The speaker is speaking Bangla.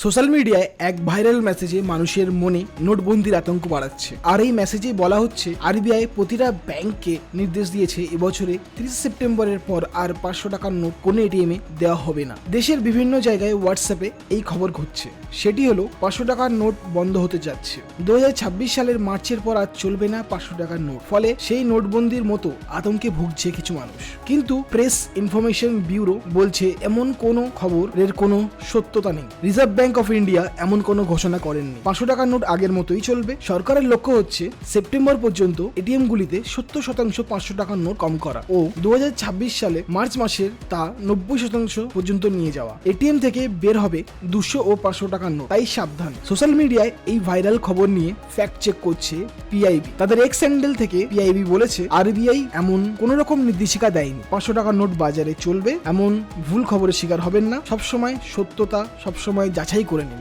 সোশ্যাল মিডিয়ায় এক ভাইরাল মেসেজে মানুষের মনে নোটবন্দির আতঙ্ক বাড়াচ্ছে। আর এই মেসেজে বলা হচ্ছে আরবিআই প্রতিটা ব্যাংককে নির্দেশ দিয়েছে এবছরে 30 সেপ্টেম্বরের পর আর 500 টাকার নোট কোনো এটিএমে দেওয়া হবে না। দেশের বিভিন্ন জায়গায় হোয়াটসঅ্যাপে এই খবর ঘুরছে, সেটি হলো 500 টাকার নোট বন্ধ হতে যাচ্ছে। 2026 সালের মার্চের পর আর চলবে না 500 টাকার নোট। ফলে সেই নোটবন্দির মতো আতঙ্কে ভুগছে কিছু মানুষ। কিন্তু প্রেস ইনফরমেশন ব্যুরো বলছে এমন কোনো খবরের কোনো সত্যতা নেই। রিজার্ভ ব্যাংক অফ ইন্ডিয়া এমন কোনো ঘোষণা করেননি। 500 টাকার নোট আগের মতোই চলবে। সরকারের লক্ষ্য হচ্ছে সেপ্টেম্বর পর্যন্ত এটিএম গুলিতে 70% 500 টাকার নোট কম করা ও 2026 সালে মার্চ মাসের তা 90% পর্যন্ত নিয়ে যাওয়া। এটিএম থেকে বের হবে 200 ও 500 টাকার নোট, তাই সাবধান। সোশ্যাল মিডিয়ায় এই ভাইরাল খবর নিয়ে ফ্যাক্ট চেক করছে পিআইবি। তাদের এক্স হ্যান্ডেল থেকে পিআইবি বলেছে আরবিআই এমন কোন রকম নির্দেশিকা দেয়নি। 500 টাকার নোট বাজারে চলবে এমন ভুল খবরের শিকার হবেন না। সবসময় সত্যতা সবসময় যাচাই করে নিন।